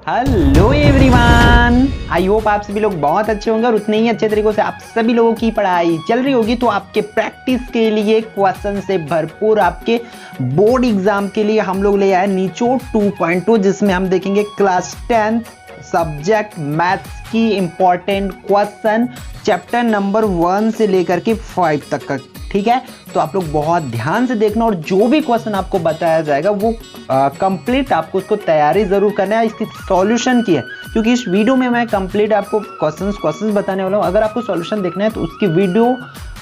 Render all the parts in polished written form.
Hello everyone, I hope आप सभी लोग बहुत अच्छे होंगे और उतने ही अच्छे तरीकों से आप सभी लोगों की पढ़ाई चल रही होगी। तो आपके प्रैक्टिस के लिए क्वेश्चन से भरपूर आपके बोर्ड एग्जाम के लिए हम लोग ले आए निचोड़ 2.2, जिसमें हम देखेंगे क्लास 10 सब्जेक्ट मैथ्स की इंपॉर्टेंट क्वेश्चन चैप्टर नंबर 1 से लेकर के 5 तक का। ठीक है, तो आप लोग बहुत ध्यान से देखना और जो भी क्वेश्चन आपको बताया जाएगा वो कंप्लीट आपको उसको तैयारी जरूर करना है। इसकी सॉल्यूशन की है, क्योंकि इस वीडियो में मैं कंप्लीट आपको क्वेश्चंस बताने वाला हूँ। अगर आपको सॉल्यूशन देखना है तो उसकी वीडियो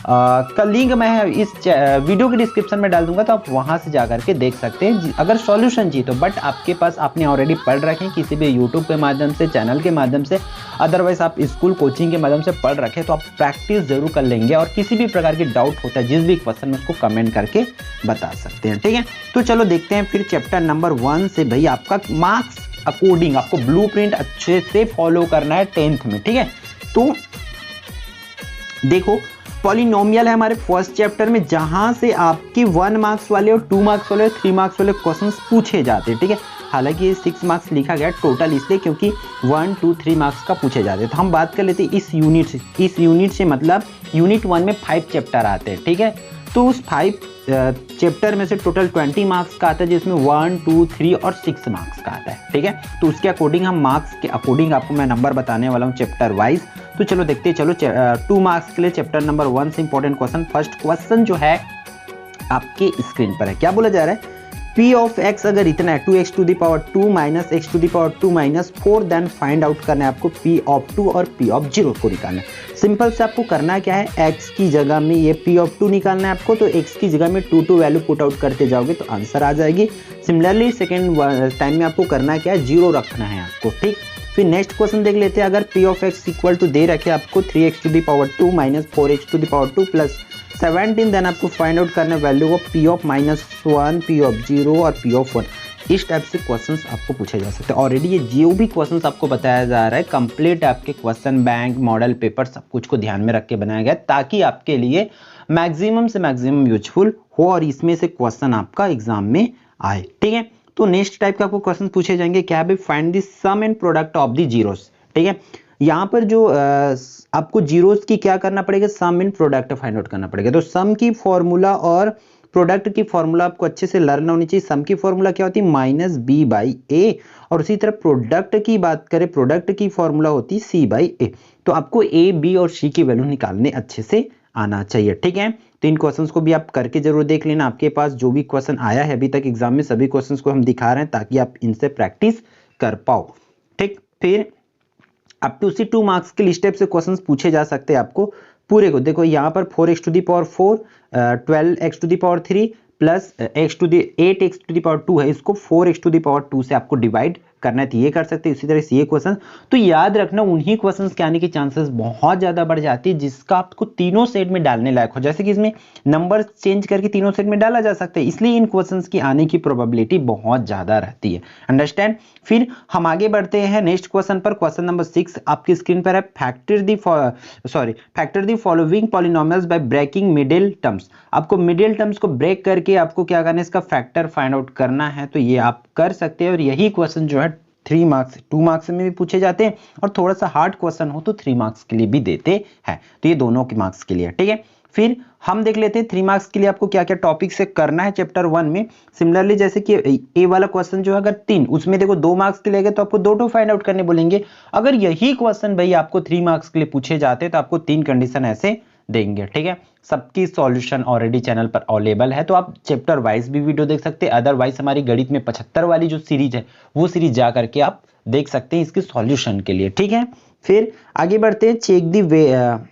का लिंक मैं इस वीडियो के डिस्क्रिप्शन में डाल दूंगा, तो आप वहां से जाकर के देख सकते हैं अगर सॉल्यूशन चाहिए तो। बट आपके पास आपने ऑलरेडी पढ़ रखे हैं किसी भी यूट्यूब के माध्यम से, चैनल के माध्यम से, अदरवाइज आप स्कूल कोचिंग के माध्यम से पढ़ रखे, तो आप प्रैक्टिस जरूर कर लेंगे। और किसी भी प्रकार की डाउट होता है जिस भी क्वेश्चन में उसको कमेंट करके बता सकते हैं। ठीक है, तो चलो देखते हैं फिर चैप्टर नंबर 1 से। भाई आपका मार्क्स अकॉर्डिंग आपको ब्लूप्रिंट अच्छे से फॉलो करना है 10th में। ठीक है, तो देखो पॉलिनोमियल है हमारे फर्स्ट चैप्टर में, जहां से आपकी 1 मार्क्स वाले और 2 मार्क्स वाले और 3 मार्क्स वाले क्वेश्चंस पूछे जाते हैं। ठीक है, हालांकि ये 6 मार्क्स लिखा गया टोटल इसलिए क्योंकि 1, 2, 3 मार्क्स का पूछे जाते हैं। तो हम बात कर लेते हैं इस यूनिट से मतलब यूनिट 1 में 5 चैप्टर आते हैं। ठीक है, तो उस 5 चैप्टर में से टोटल 20 मार्क्स का आता है, जिसमें 1, 2, 3 और 6 मार्क्स का आता है। ठीक है, तो उसके अकॉर्डिंग हम मार्क्स के अकॉर्डिंग आपको मैं नंबर बताने वाला हूँ चैप्टर वाइज। तो चलो देखते हैं। चलो 2 मार्क्स के लिए चैप्टर नंबर 1 से इंपॉर्टेंट क्वेश्चन। फर्स्ट क्वेश्चन जो है आपके स्क्रीन पर है, क्या बोला जा रहा है, P ऑफ x अगर इतना है 2x to the power 2 minus x to the power 2 minus 4, then find out करना है आपको P ऑफ 2 और P ऑफ 0 को निकालना है। सिंपल से आपको करना क्या है, x की जगह में ये P ऑफ 2 निकालना है आपको, तो x की जगह में 2 वैल्यू पुट आउट करते जाओगे तो आंसर आ जाएगी। सिमिलरली सेकेंड टाइम में आपको करना क्या है, 0 रखना है आपको। ठीक, फिर नेक्स्ट क्वेश्चन देख लेते हैं। अगर P of x equal to दे रखे आपको 3x to the power 2 minus 4x to the power 2 plus 17, then आपको फाइंड आउट करना है value of P of -1, P of 0 और P ऑफ 1। इस टाइप से क्वेश्चंस आपको पूछे जा सकते हैं। ऑलरेडी ये जो भी क्वेश्चंस आपको बताया जा रहा है कंप्लीट आपके क्वेश्चन बैंक, मॉडल पेपर सब कुछ को ध्यान में रख के बनाया गया, ताकि आपके लिए मैक्सिमम से मैक्सिमम यूजफुल हो और इसमें से क्वेश्चन आपका एग्जाम में आए। ठीक है, तो नेक्स्ट टाइप का आपको क्वेश्चन पूछे जाएंगे, क्या है, find the sum and product of the zeros. ठीक है, यहाँ पर जो आपको जीरोस की क्या करना पड़ेगा, सम एंड प्रोडक्ट फाइंड आउट करना पड़ेगा। तो सम की फॉर्मूला और प्रोडक्ट की फॉर्मूला आपको अच्छे से लर्न होनी चाहिए। सम की फॉर्मूला क्या होती है, -b/a, और उसी तरह प्रोडक्ट की बात करें, प्रोडक्ट की फॉर्मूला होती है c/a। तो आपको a, b और c की वैल्यू निकालने अच्छे से आना चाहिए। ठीक है, तो इन क्वेश्चंस को भी आप करके जरूर देख लेना। आपके पास जो भी क्वेश्चन आया है अभी तक एग्जाम में, सभी क्वेश्चंस को हम दिखा रहे हैं ताकि आप इनसे प्रैक्टिस कर पाओ। ठीक, फिर अप टू 2 मार्क्स के लिए स्टेप से क्वेश्चंस पूछे जा सकते हैं आपको पूरे को। देखो यहाँ पर 4x to the power 4, 12x to the power 3 plus 8x to the power 2 है, इसको 4x टू द पावर 2 से आपको डिवाइड करना है, तो ये कर सकते हैं। इसी तरह से ये क्वेश्चन, तो याद रखना उन्हीं क्वेश्चंस के आने के चांसेस बहुत ज्यादा बढ़ जाती है जिसका आपको तीनों सेट में डालने लायक हो। जैसे कि इसमें नंबर चेंज करके तीनों सेट में डाला जा सकता है, इसलिए इन क्वेश्चंस की आने की प्रोबेबिलिटी बहुत ज्यादा रहती है। अंडरस्टैंड। फिर हम आगे बढ़ते हैं नेक्स्ट क्वेश्चन पर। क्वेश्चन नंबर 6 आपकी स्क्रीन पर है, factor the following polynomials by breaking middle terms. आपको मिडिल टर्म्स को ब्रेक करके आपको क्या करना है, इसका फैक्टर फाइंड आउट करना है। तो ये आप कर सकते हैं और यही क्वेश्चन जो है 3 मार्क्स 2 मार्क्स में भी पूछे जाते हैं और थोड़ा सा हार्ड क्वेश्चन हो तो 3 मार्क्स के लिए भी देते हैं। तो ये दोनों के मार्क्स के लिए। ठीक है, फिर हम देख लेते हैं 3 मार्क्स के लिए आपको क्या क्या टॉपिक से करना है चैप्टर 1 में। सिमिलरली जैसे कि ए वाला क्वेश्चन जो है अगर 3, उसमें देखो 2 मार्क्स के लिए तो आपको 2 फाइंड आउट करने बोलेंगे। अगर यही क्वेश्चन भाई आपको 3 मार्क्स के लिए पूछे जाते तो आपको 3 कंडीशन ऐसे देंगे। ठीक है, सबकी सॉल्यूशन ऑलरेडी चैनल पर अवेलेबल है, तो आप चैप्टर वाइज भी वीडियो देख सकते हैं। अदरवाइज हमारी गणित में 75 वाली जो सीरीज है वो सीरीज जा करके आप देख सकते हैं इसके सॉल्यूशन के लिए। ठीक है, फिर आगे बढ़ते हैं।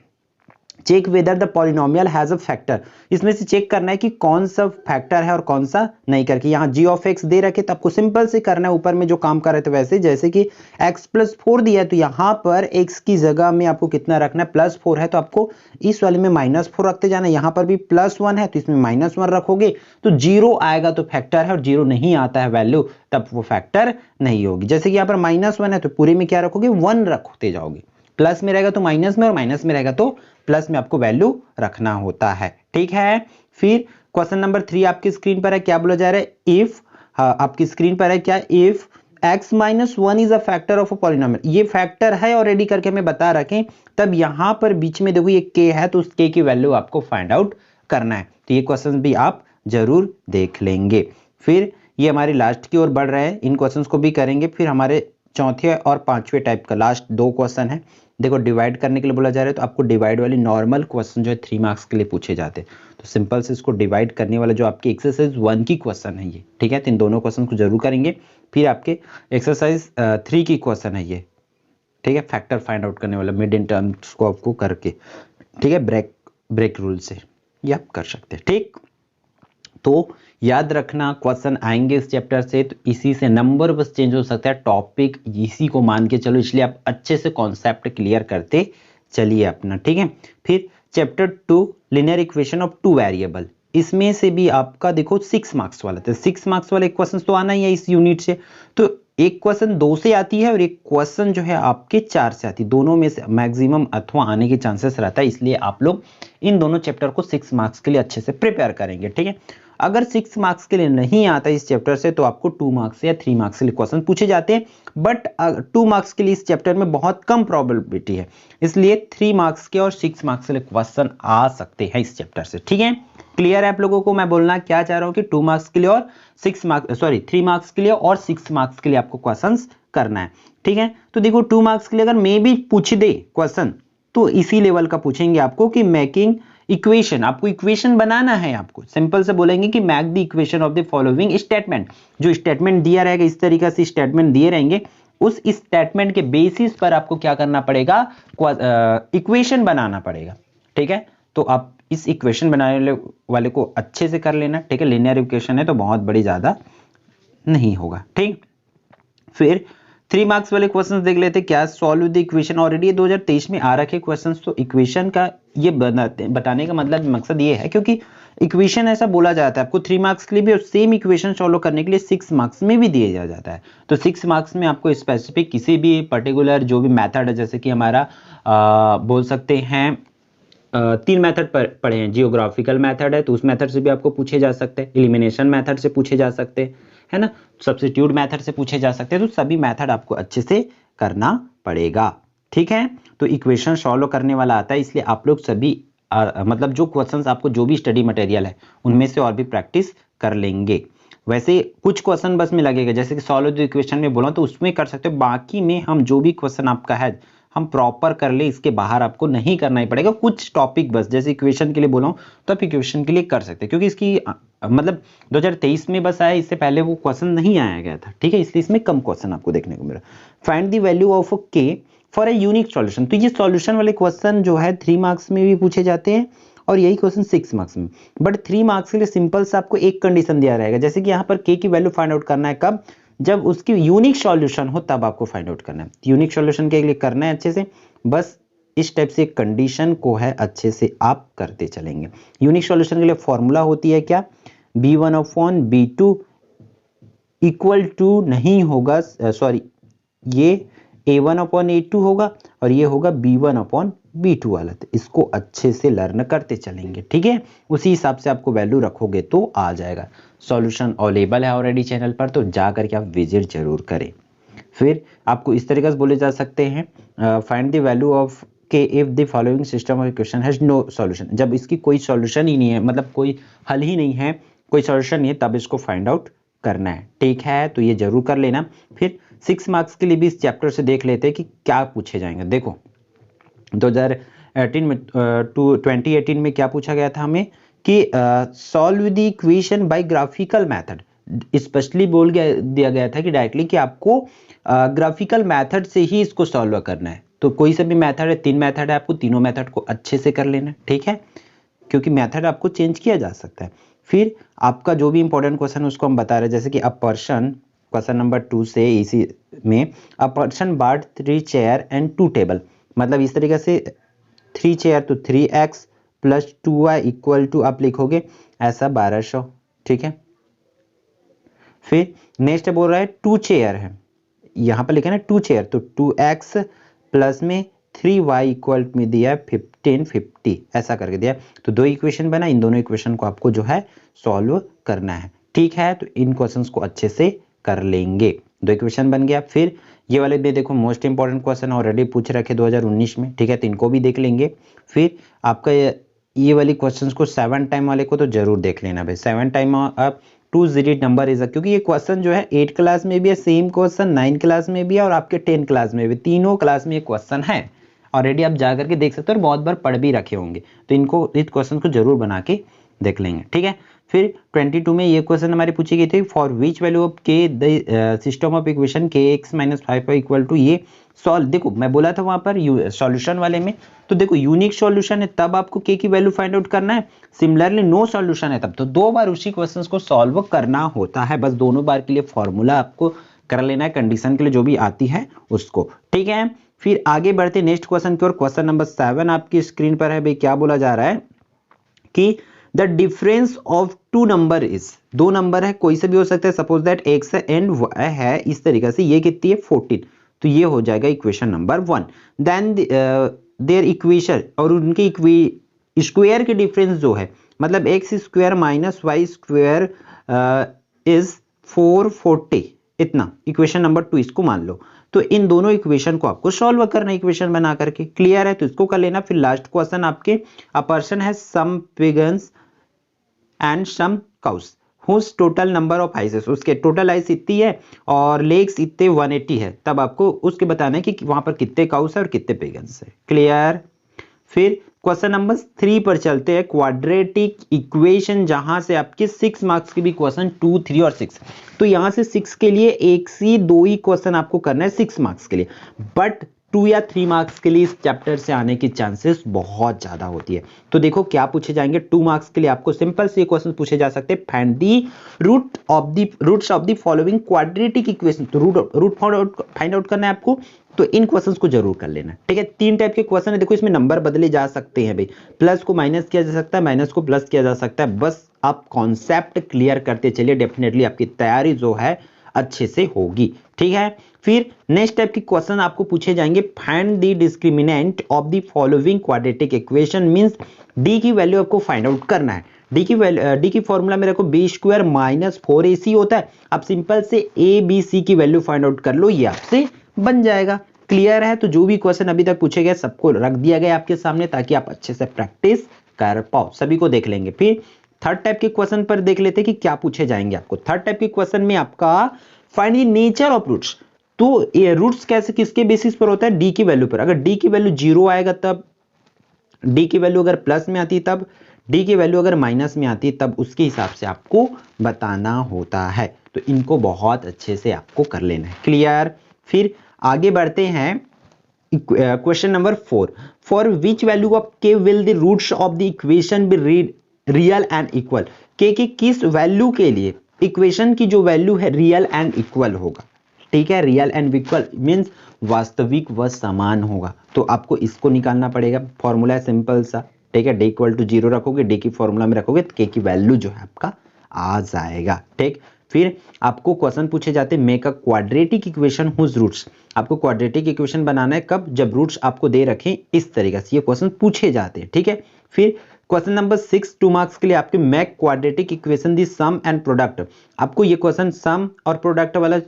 Check whether the polynomial has a factor. इसमें से चेक करना है कि कौन सा फैक्टर है और कौन सा नहीं करके। यहाँ g ऑफ x दे रखे तो आपको सिंपल से करना है, ऊपर में जो काम कर रहे थे वैसे, जैसे कि x प्लस 4 दिया है तो यहाँ पर x की जगह में आपको कितना रखना है, +4 है तो आपको इस वाले में -4 रखते जाना। यहाँ पर भी +1 है तो इसमें -1 रखोगे तो 0 आएगा तो फैक्टर है, और 0 नहीं आता है वैल्यू तब वो फैक्टर नहीं होगी। जैसे कि यहाँ पर -1 है तो पूरे में क्या रखोगे, 1 रखते जाओगे। प्लस में रहेगा तो माइनस में, और माइनस में रहेगा तो प्लस में आपको वैल्यू रखना होता है। ठीक है, फिर क्वेश्चन नंबर 3 आपकी स्क्रीन पर है, क्या बोला जा रहा है, इफ आपकी स्क्रीन पर है क्या, if x minus one is a factor of a polynomial, ये फैक्टर है ऑलरेडी करके हमें बता रखें, तब यहां पर बीच में देखो ये k है, तो उस k की वैल्यू आपको फाइंड आउट करना है। तो ये क्वेश्चन भी आप जरूर देख लेंगे। फिर ये हमारी लास्ट की ओर बढ़ रहे हैं, इन क्वेश्चंस को भी करेंगे। फिर हमारे चौथे और पांचवें टाइप का लास्ट दो क्वेश्चन है। देखो डिवाइड करने के लिए बोला जा रहा है, तो आपको डिवाइड वाली नॉर्मल क्वेश्चन जो है 3 मार्क्स के लिए पूछे जाते हैं। तो सिंपल से इसको डिवाइड करने वाला जो आपकी एक्सरसाइज 1 की क्वेश्चन है ये, ठीक है। तो इन दोनों क्वेश्चन को जरूर करेंगे। फिर आपके एक्सरसाइज 3 की क्वेश्चन है ये, ठीक है, फैक्टर फाइंड आउट करने वाला मिड इन टर्म्स को आपको करके, ठीक है, ब्रेक रूल से ये आप कर सकते हैं, ठीक। तो याद रखना क्वेश्चन आएंगे इस चैप्टर से, तो इसी से नंबर बस चेंज हो सकता है, टॉपिक इसी को मान के चलो, इसलिए आप अच्छे से कॉन्सेप्ट क्लियर करते चलिए अपना, ठीक है। फिर chapter 2 linear equation of 2 variable, इसमें से भी आपका देखो 6 मार्क्स वाला था, 6 मार्क्स वाले क्वेश्चन तो आना ही है इस यूनिट से। तो एक क्वेश्चन 2 से आती है और एक क्वेश्चन जो है आपके 4 से आती है, दोनों में से मैक्सिमम अथवा आने के चांसेस रहता है, इसलिए आप लोग इन दोनों चैप्टर को 6 मार्क्स के लिए अच्छे से प्रिपेयर करेंगे, ठीक है। अगर 6 मार्क्स के लिए नहीं आता इस चैप्टर से, तो आपको 2 मार्क्स या 3 मार्क्स के लिए क्वेश्चन पूछे जाते हैं, बट 2 मार्क्स के लिए इस चैप्टर में बहुत कम प्रोबेबिलिटी है, इसलिए 3 मार्क्स के और 6 मार्क्स के लिए क्वेश्चन आ सकते हैं इस चैप्टर से, ठीक है। क्लियर है आप लोगों को मैं बोलना क्या चाह रहा हूं कि 2 मार्क्स के लिए और 3 मार्क्स के लिए और 6 मार्क्स के लिए आपको क्वेश्चंस करना है, ठीक है। तो देखो 2 मार्क्स के लिए अगर मे भी पूछ दे क्वेश्चन, तो इसी लेवल का पूछेंगे आपको कि मेकिंग इक्वेशन, आपको इक्वेशन बनाना है, आपको सिंपल से बोलेंगे कि make the equation of the following statement, जो स्टेटमेंट दिया रहेगा इस तरीके से स्टेटमेंट दिए रहेंगे, उस स्टेटमेंट के बेसिस पर आपको क्या करना पड़ेगा, इक्वेशन बनाना पड़ेगा, ठीक है। तो आप इस इक्वेशन बनाने वाले को अच्छे से कर लेना, ठीक है। लिनियर इक्वेशन है तो बहुत बड़ी ज्यादा नहीं होगा, ठीक। फिर 3 मार्क्स वाले क्वेश्चंस देख लेते, क्या सॉल्व द इक्वेशन, ऑलरेडी 2023 में आ रखे क्वेश्चंस, तो इक्वेशन का ये बताने का मतलब मकसद ये है, क्योंकि इक्वेशन ऐसा बोला जाता है आपको 3 मार्क्स के लिए भी, और सेम इक्वेशन सॉल्व करने के लिए 6 मार्क्स में भी दिया जाता है। तो 6 मार्क्स में आपको स्पेसिफिक किसी भी पर्टिकुलर जो भी मेथड है, जैसे कि हमारा बोल सकते हैं 3 मेथड पढ़े हैं, जियोग्राफिकल मेथड है तो उस मेथड से भी आपको पूछे जा सकते हैं, एलिमिनेशन मेथड से पूछे जा सकते हैं, है ना, सब्स्टिट्यूट मेथड से पूछे जा सकते हैं, तो सभी मेथड आपको अच्छे से करना पड़ेगा, ठीक है। तो इक्वेशन सॉल्व करने वाला आता है, इसलिए आप लोग सभी मतलब जो क्वेश्चंस आपको जो भी स्टडी मटेरियल है उनमें से और भी प्रैक्टिस कर लेंगे। वैसे कुछ क्वेश्चन बस में लगेगा, जैसे कि सॉल्व द इक्वेशन में बोला तो उसमें कर सकते हो, बाकी में हम जो भी क्वेश्चन आपका है हम प्रॉपर कर ले, इसके बाहर आपको नहीं करना ही पड़ेगा। कुछ टॉपिक बस, जैसे इक्वेशन के लिए बोला हूं तो आप इक्वेशन के लिए कर सकते हैं, क्योंकि इसकी मतलब 2023 में बस आया, इससे पहले वो क्वेश्चन नहीं आया गया था, ठीक है, इसलिए इसमें कम क्वेश्चन आपको देखने को मिला। Find the value of k for a unique solution, तो ये सॉल्यूशन वाले क्वेश्चन जो है 3 मार्क्स में भी पूछे जाते हैं और यही क्वेश्चन 6 मार्क्स में, बट 3 मार्क्स के लिए सिंपल से आपको एक कंडीशन दिया रहेगा, जैसे कि यहाँ पर k की वैल्यू फाइंड आउट करना है कब, जब उसकी यूनिक सॉल्यूशन हो तब आपको फाइंड आउट करना है। यूनिक सॉल्यूशन के लिए करना है अच्छे से, बस इस टाइप से कंडीशन को है अच्छे से आप करते चलेंगे। यूनिक सॉल्यूशन के लिए फॉर्मूला होती है क्या, b1/b2 इक्वल टू नहीं होगा, सॉरी ये a1/a2 होगा और ये होगा b1/b2 वाला, तो इसको अच्छे से लर्न करते चलेंगे, ठीक है। उसी हिसाब से आपको वैल्यू रखोगे तो आ जाएगा। सॉल्यूशन अवेलेबल है ऑलरेडी चैनल पर, तो जा करके आप विजिट जरूर करें। फिर आपको इस तरीके से बोले जा सकते हैं, find the value of k if the following system of equation has no solution, जब इसकी कोई सॉल्यूशन ही नहीं है, मतलब कोई हल ही नहीं है, कोई सॉल्यूशन नहीं है, तब इसको फाइंड आउट करना है, ठीक है। तो ये जरूर कर लेना। फिर 6 मार्क्स के लिए भी इस चैप्टर से देख लेते हैं कि क्या पूछे जाएंगे। देखो 2018 में 2018 में क्या पूछा गया था हमें कि solve the equation by graphical method, specially दिया गया था कि डायरेक्टली कि आपको ग्राफिकल मेथड से ही इसको सॉल्व करना है। तो कोई सा भी मेथड है, 3 मेथड है, आपको तीनों मेथड को अच्छे से कर लेना, ठीक है, क्योंकि मेथड आपको चेंज किया जा सकता है। फिर आपका जो भी इंपॉर्टेंट क्वेश्चन उसको हम बता रहे हैं, जैसे कि अ पर्सन, क्वेश्चन नंबर 2 से इसी में, a person bought 3 chair and 2 table, मतलब इस तरीके से 3 चेयर तो 3x plus 2y equal to आप लिखोगे ऐसा 1200, ठीक है। फिर नेक्स्ट बोल रहा है 2 चेयर है, यहां पर लिखा है ना 2 चेयर, तो 2x प्लस में 3y इक्वल में दिया 1550, ऐसा करके दिया। तो 2 इक्वेशन बना, इन दोनों इक्वेशन को आपको जो है सॉल्व करना है, ठीक है। तो इन क्वेश्चंस को अच्छे से कर लेंगे। दो इक्वेशन बन गया। फिर ये वाले भी देखो मोस्ट इंपॉर्टेंट क्वेश्चन ऑलरेडी पूछ रखे 2019 में, ठीक है, तो इनको भी देख लेंगे। फिर आपका ये वाली क्वेश्चंस को 7 टाइम वाले को तो जरूर देख लेना भाई। 7 टाइम आप 2 डिजिट नंबर इज, क्योंकि ये क्वेश्चन जो है 8 क्लास में भी है, सेम क्वेश्चन 9 क्लास में भी है और आपके 10 क्लास में भी, तीनों क्लास में ये क्वेश्चन है। ऑलरेडी आप जा करके देख सकते हो और बहुत बार पढ़ भी रखे होंगे, तो इनको इस क्वेश्चन को जरूर बना के देख लेंगे, ठीक है। फिर 22 में ये क्वेश्चन हमारी पूछी गई थी, फॉर विच वैल्यू ऑफ के द सिस्टम ऑफ इक्वेशन के एक्स माइनस 5 इक्वल टू, ये सॉल्व, देखो मैं बोला था वहां पर सॉल्यूशन वाले में, तो देखो यूनिक सॉल्यूशन है तब आपको के की वैल्यू फाइंड आउट करना है, सिमिलरली नो सॉल्यूशन है तब तो 2 बार उसी क्वेश्चन को सॉल्व करना होता है, बस दोनों बार के लिए फॉर्मूला आपको कर लेना है, कंडीशन के लिए जो भी आती है उसको, ठीक है। फिर आगे बढ़ते नेक्स्ट क्वेश्चन की ओर। क्वेश्चन नंबर 7 आपकी स्क्रीन पर है भाई। क्या बोला जा रहा है कि the difference of two number is, दो नंबर है कोई से भी हो सकता है, suppose that x and y है इस तरीके से, ये कितनी है 14, तो ये हो जाएगा equation number 1। Then their equation, और उनके स्क्वायर के डिफरेंस जो है, मतलब x square minus y square is 440, इतना इक्वेशन नंबर 2 इसको मान लो। तो इन दोनों इक्वेशन को आपको सॉल्व करना है इक्वेशन बना करके, क्लियर है, तो इसको कर लेना। फिर लास्ट क्वेश्चन आपके, a person has some pigeons and some cows whose total number of eyes, उसके टोटल आइस इतनी है और लेग्स इतने 180 है, तब आपको उसके बताना है कि वहां पर कितने काउस है और कितने पिगन्स है, क्लियर। फिर क्वेश्चन नंबर 3 पर चलते हैं, क्वाड्रेटिक इक्वेशन, जहां से आपके 6 मार्क्स के भी क्वेश्चन 2, 3 और 6, तो यहां से 6 के लिए एक से 2 ही क्वेश्चन आपको करना है 6 मार्क्स के लिए, बट 2 या 3 मार्क्स के लिए इस चैप्टर से आने की चांसेस बहुत ज्यादा होती है। तो देखो क्या पूछे जाएंगे 2 मार्क्स के लिए, आपको सिंपल से क्वेश्चन पूछे जा सकते हैं, find the roots of the following quadratic equation, तो रूट फाइंड आउट करना है आपको, तो इन क्वेश्चंस को जरूर कर लेना, ठीक है। 3 टाइप के क्वेश्चन है, देखो इसमें नंबर बदले जा सकते हैं भाई, प्लस को माइनस किया जा सकता है, माइनस को प्लस किया जा सकता है, बस आप कॉन्सेप्ट क्लियर करते चलिए, डेफिनेटली आपकी तैयारी जो है अच्छे से होगी, ठीक है। फिर नेक्स्ट टाइप के क्वेश्चन आपको पूछे जाएंगे, find the discriminant of the following quadratic equation, means D की वैल्यू आपको फाइंड आउट करना है। डी की फॉर्मूला में रखो बी स्क्वायर माइनस 4ac होता है, आप सिंपल से ए बी सी की वैल्यू फाइंड आउट कर लो, ये आपसे बन जाएगा, क्लियर है। तो जो भी क्वेश्चन अभी तक पूछे गए सबको रख दिया गया आपके सामने, ताकि आप अच्छे से प्रैक्टिस कर पाओ, सभी को देख लेंगे। फिर थर्ड टाइप के क्वेश्चन पर देख लेते हैं कि क्या पूछे जाएंगे आपको। थर्ड टाइप के क्वेश्चन में आपका find the nature of roots, तो ये रूट्स कैसे किसके बेसिस पर होता है, डी की वैल्यू पर, अगर डी की वैल्यू 0 आएगा तब, डी की वैल्यू अगर प्लस में आती तब, डी की वैल्यू अगर माइनस में आती तब, उसके हिसाब से आपको बताना होता है, तो इनको बहुत अच्छे से आपको कर लेना है, क्लियर। फिर आगे बढ़ते हैं question number 4, for which value of K will the roots of the equation be real and equal, K की किस वैल्यू के लिए इक्वेशन की जो वैल्यू है रियल एंड इक्वल होगा, ठीक है, रियल एंड इक्वल मींस वास्तविक व समान होगा, तो आपको इसको निकालना पड़ेगा। फॉर्मूला है सिंपल सा, ठीक है, डी इक्वल टू 0 रखोगे, डी की फॉर्मूला में रखोगे तो के की वैल्यू जो है आपका आ जाएगा, ठीक। फिर आपको क्वेश्चन पूछे जाते हैं, make a quadratic equation whose roots, आपको क्वाड्रेटिक इक्वेशन बनाना है कब, जब रूट्स आपको दे रखें इस तरीके से, ये क्वेश्चन पूछे जाते हैं, ठीक है। फिर क्वेश्चन नंबर 6 2 मार्क्स के लिए आपके, make quadratic equation the sum and product, आपको ये क्वेश्चन सम और प्रोडक्ट वाला,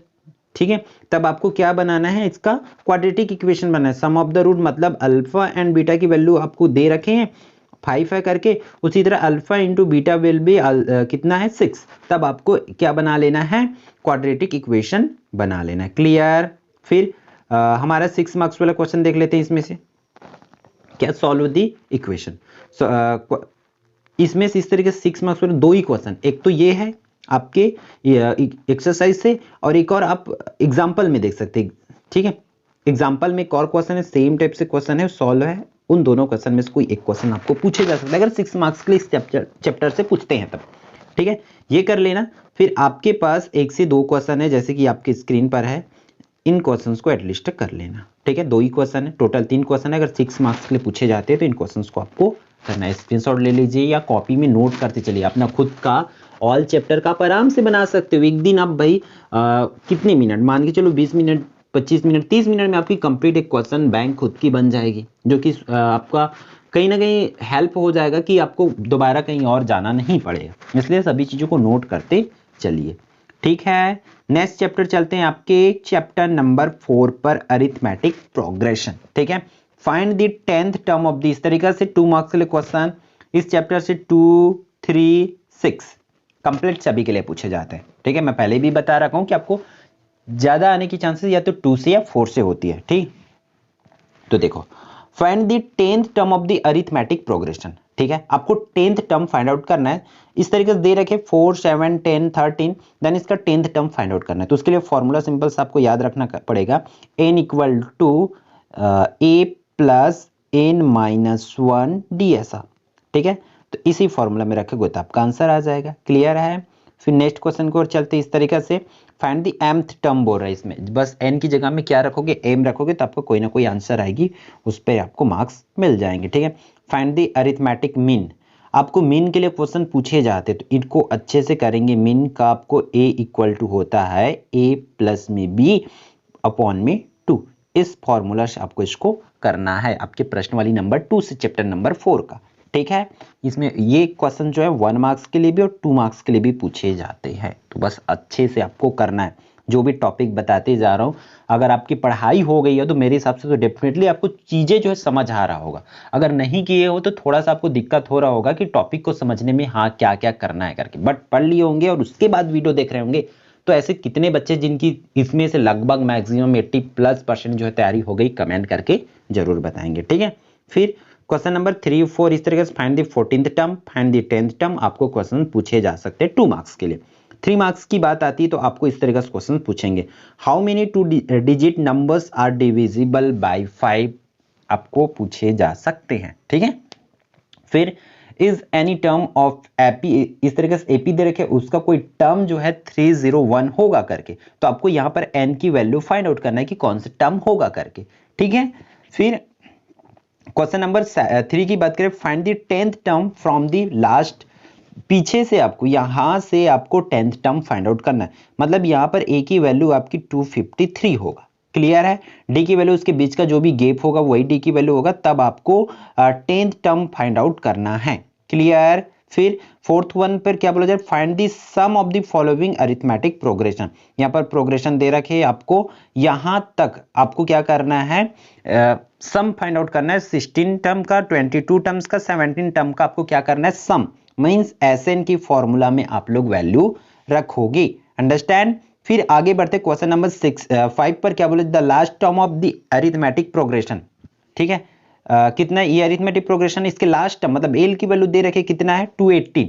ठीक है, तब आपको क्या बनाना है, इसका क्वाड्रेटिक इक्वेशन बनाना है। सम ऑफ द रूट मतलब अल्फा एंड बीटा की वैल्यू आपको दे रखे हैं 5 है करके, उसी तरह alpha into beta will be कितना है 6, तब आपको क्या बना लेना है, क्वाड्रेटिक इक्वेशन बना लेना है, क्लियर। फिर हमारा 6 मार्क्स वाला क्वेश्चन देख लेते हैं, इसमें से क्या, सॉल्व द इक्वेशन। इसमें से इस तरीके से 6 मार्क्स वाले 2 ही क्वेश्चन, एक तो ये है आपके एक्सरसाइज से, और एक और आप एग्जाम्पल में देख सकते हैं, ठीक है, एग्जाम्पल में एक और क्वेश्चन है, सेम टाइप से क्वेश्चन है, सॉल्व है, उन दोनों क्वेश्चन में से कोई एक क्वेश्चन आपको पूछे जा सकता है, अगर 6 मार्क्स के लिए इस चैप्टर से पूछते हैं तब, ठीक है, ये कर लेना। फिर आपके पास 1 से 2 क्वेश्चन है, जैसे कि आपकी स्क्रीन पर है, इन क्वेश्चंस को एटलीस्ट कर लेना, ठीक है, 2 ही क्वेश्चन है, टोटल 3 क्वेश्चन है, अगर 6 मार्क्स के लिए पूछे जाते हैं तो इन क्वेश्चंस को आपको करना है, स्क्रीनशॉट ले लीजिए या कॉपी में नोट करते चलिए, अपना खुद का ऑल चैप्टर का आप आराम से बना सकते हो। एक दिन आप भाई कितने मिनट, मान के चलो 20 मिनट 25 मिनट 30 मिनट में आपकी कंप्लीट एक क्वेश्चन बैंक खुद की बन जाएगी, जो कि आपका कहीं ना कहीं हेल्प हो जाएगा कि आपको दोबारा कहीं और जाना नहीं पड़ेगा, इसलिए सभी चीज़ों को नोट करते चलिए, ठीक है, नेक्स्ट चैप्टर चलते हैं आपके चैप्टर नंबर 4 पर, अरिथमेटिक प्रोग्रेशन। ठीक है, find the 10th term of the, इस तरीके से 2 मार्क्स के लिए क्वेश्चन इस चैप्टर से 2, 3, 6 कंप्लीट सभी के लिए पूछे जाते हैं। ठीक है, मैं पहले भी बता रखा हूं कि आपको ज्यादा आने की चांसेस या तो 2 से या 4 से होती है। ठीक, तो देखो, find the 10th term of the arithmetic progression. ठीक है, आपको 10th टर्म फाइंड आउट करना है। इस तरीके से दे रखे 4, 7, 10, 13, देन इसका 10th टर्म फाइंड आउट करना है। तो उसके लिए फॉर्मूला सिंपल से आपको याद रखना पड़ेगा, n equal to a plus n minus 1 d ऐसा। ठीक है, तो इसी फॉर्मूला में रखोगे तो आपका आंसर आ जाएगा। क्लियर है? फिर नेक्स्ट क्वेश्चन को और चलते इस तरीके से, फाइंड द mth टर्म बोल रहा है इसमें, बस n की जगह में क्या रखोगे, m रखोगे तो आपको कोई ना कोई आंसर आएगी, उस पर आपको मार्क्स मिल जाएंगे। ठीक है, फाइंड द अरिथमेटिक मीन। आपको मीन के लिए क्वेश्चन पूछे जाते तो इनको अच्छे से करेंगे। मीन का आपको a इक्वल टू होता है a प्लस में b अपॉन में 2। इस फॉर्मूला से आपको इसको करना है आपके प्रश्न वाली नंबर 2 से चैप्टर नंबर 4 का। ठीक है, इसमें ये क्वेश्चन जो है 1 मार्क्स के लिए भी और 2 मार्क्स के लिए भी पूछे जाते हैं। तो बस अच्छे से आपको करना है, जो भी टॉपिक बताते जा रहा हूँ। अगर आपकी पढ़ाई हो गई है तो मेरे हिसाब से तो डेफिनेटली आपको चीजें जो है समझ आ रहा होगा। अगर नहीं किए हो तो थोड़ा सा आपको दिक्कत हो रहा होगा कि टॉपिक को समझने में, हाँ क्या क्या करना है करके, बट पढ़ लिए होंगे और उसके बाद वीडियो देख रहे होंगे तो ऐसे कितने बच्चे जिनकी इसमें से लगभग मैक्सिमम 80+% जो है तैयारी हो गई, कमेंट करके जरूर बताएंगे। ठीक है, फिर क्वेश्चन नंबर 3, 4 इस तरीके से, find the 14th term, find the 10th term. आपको क्वेश्चन पूछे जा सकते हैं 2 मार्क्स के लिए। 3 मार्क्स की बात आती है तो आपको इस तरीके से क्वेश्चन पूछेंगे, how many 2 digit numbers are divisible by 5, आपको पूछे जा सकते हैं। ठीक है, फिर is any term of AP, इस तरीके से एपी दे रखे, उसका कोई टर्म जो है 301 होगा करके, तो आपको यहां पर एन की वैल्यू फाइंड आउट करना है कि कौन सा टर्म होगा करके। ठीक है, फिर क्वेश्चन नंबर 3 की बात करें, find the 10th term from the last, पीछे से आपको यहां से आपको 10th टर्म फाइंड आउट करना है। मतलब यहां पर ए की वैल्यू आपकी 253 होगा। क्लियर है? डी की वैल्यू, उसके बीच का जो भी गैप होगा वही डी की वैल्यू होगा, तब आपको 10th टर्म फाइंड आउट करना है। क्लियर? फिर 4th वन पर क्या बोला जाए, find the sum of the following arithmetic progression. यहाँ पर प्रोग्रेशन दे रखे है आपको, यहां तक आपको क्या करना है, सम फाइंड आउट करना है। 16 टर्म का, 22 टर्म्स का, 17 टर्म का आपको क्या करना है, सम मीन्स एसएन की फॉर्मूला में आप लोग वैल्यू रखोगे। अंडरस्टैंड? फिर आगे बढ़ते क्वेश्चन नंबर 5 पर क्या बोले, the last term of the arithmetic progression. ठीक है, कितना ये अरिथमेटिक प्रोग्रेशन, इसके लास्ट टर्म मतलब एल की वैल्यू दे रखे कितना है 280,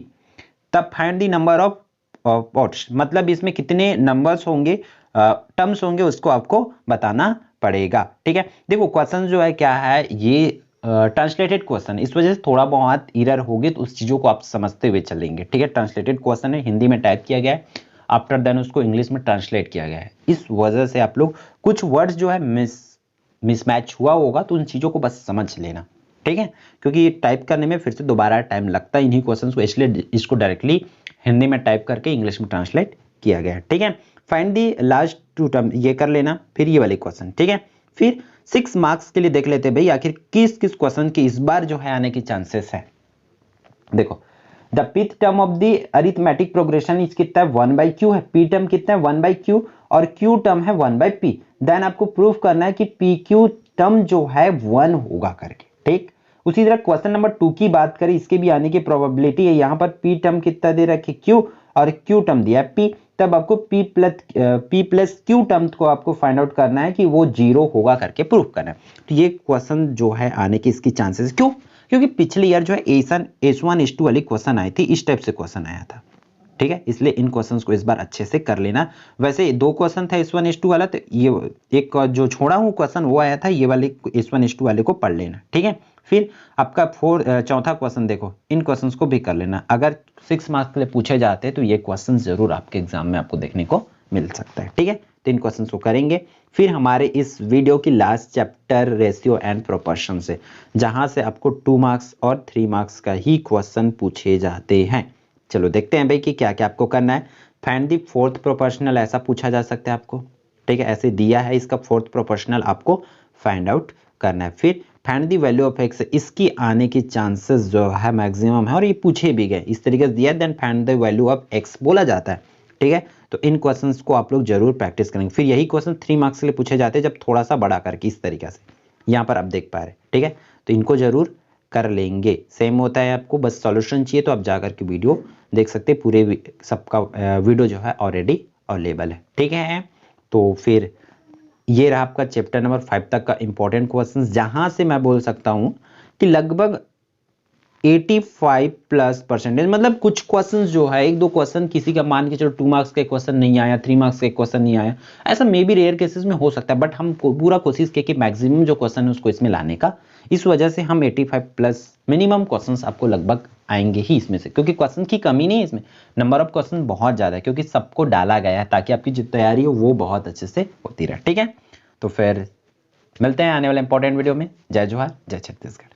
तब find the number of ports, मतलब इसमें कितने नंबर्स होंगे, टर्म्स होंगे, उसको आपको बताना पड़ेगा। ठीक है, देखो क्वेश्चन जो है क्या है, ये ट्रांसलेटेड क्वेश्चन, इस वजह से थोड़ा बहुत एरर होगी, तो उस चीजों को आप समझते हुए चलेंगे। ठीक है, ट्रांसलेटेड क्वेश्चन है, हिंदी में टाइप किया गया है, आफ्टर देन उसको इंग्लिश में ट्रांसलेट किया गया है, इस वजह से आप लोग कुछ वर्ड्स जो है मिसमैच हुआ होगा, तो उन चीजों को बस समझ लेना। ठीक है, क्योंकि ये टाइप करने में फिर से दोबारा टाइम लगता है इन्हीं क्वेश्चन को, इसलिए इसको डायरेक्टली हिंदी में टाइप करके इंग्लिश में ट्रांसलेट किया गया है। ठीक है, फाइंड दी लास्ट 2 टर्म, ये कर लेना, फिर ये वाले क्वेश्चन। ठीक है, फिर 6 मार्क्स के लिए देख लेते हैं भाई, आखिर किस किस क्वेश्चन की इस बार जो है आने की चांसेस है। देखो, the pth term of the arithmetic progression is कितना है, 1/q है, p टर्म कितना है 1/q और q टर्म है 1/p। देन आपको प्रूफ करना है कि pq टर्म जो है 1 होगा करके। ठीक, उसी तरह क्वेश्चन नंबर 2 की बात करें, इसके भी आने की प्रोबेबिलिटी है। यहां पर p टर्म कितना दे रखे q और q टर्म दिया है p, तब आपको p प्लस q टर्म को आपको फाइंड आउट करना है कि वो 0 होगा करके प्रूफ करना है। तो ये क्वेश्चन जो है आने की इसकी चांसेस, क्यों, क्योंकि पिछले ईयर जो है S1 S2 वाली क्वेश्चन आई थी, इस टाइप से क्वेश्चन आया था। ठीक है, इसलिए इन क्वेश्चंस को इस बार अच्छे से कर लेना। वैसे 2 क्वेश्चन था S1 S2 वाला, तो ये एक जो छोड़ा हूं क्वेश्चन वो आया था, ये वाले S1 S2 वाले को पढ़ लेना। ठीक है, फिर आपका चौथा क्वेश्चन देखो, इन क्वेश्चंस को भी कर लेना। अगर 6 मार्क्स के लिए पूछे जाते हैं तो ये क्वेश्चन जरूर आपके एग्जाम में आपको देखने को मिल सकता है। ठीक है, तो इन क्वेश्चंस को करेंगे। फिर हमारे इस वीडियो की last chapter ratio and proportion से, जहां से आपको 2 मार्क्स और 3 मार्क्स का ही क्वेश्चन पूछे जाते हैं। चलो देखते हैं भाई कि क्या क्या आपको करना है। फाइंड द 4th प्रोपोर्शनल, ऐसा पूछा जा सकता है आपको। ठीक है, ऐसे दिया है, इसका 4th प्रोपोर्शनल आपको फाइंड आउट करना है। फिर find the value of x, इसकी आने की चांसेस जो है मैक्सिमम है, और ये पूछे भी गए, इस तरीके से दिया, then find the value of x बोला जाता है। ठीक है, तो इन क्वेश्चंस को आप लोग जरूर प्रैक्टिस करेंगे। फिर यही क्वेश्चन 3 मार्क्स के लिए पूछे जाते हैं जब थोड़ा सा बड़ा करके इस तरीके से, यहाँ पर आप देख पा रहे हैं, ठीक है। तो इनको जरूर कर लेंगे। सेम होता है, आपको बस सॉल्यूशन चाहिए तो आप जाकर के वीडियो देख सकते हैं, पूरे सबका वीडियो जो है ऑलरेडी अवेलेबल है, ठीक है। तो फिर ये रहा आपका चैप्टर नंबर 5 तक का इंपॉर्टेंट क्वेश्चंस, जहां से मैं बोल सकता हूं कि लगभग 85+%, मतलब कुछ क्वेश्चंस जो है, एक दो क्वेश्चन किसी का मान के चलो 2 मार्क्स का क्वेश्चन नहीं आया, 3 मार्क्स का क्वेश्चन नहीं आया, ऐसा मे बी रेयर केसेस में हो सकता है, बट हम पूरा कोशिश किए कि मैक्सिमम जो क्वेश्चन है उसको इसमें लाने का। इस वजह से हम 85+ मिनिमम क्वेश्चंस आपको लगभग आएंगे ही इसमें से, क्योंकि क्वेश्चन की कमी नहीं है इसमें, नंबर ऑफ क्वेश्चन बहुत ज्यादा है, क्योंकि सबको डाला गया है ताकि आपकी जो तैयारी हो वो बहुत अच्छे से होती रहे, ठीक है। तो फिर मिलते हैं आने वाले इंपॉर्टेंट वीडियो में। जय जोहार, जय छत्तीसगढ़।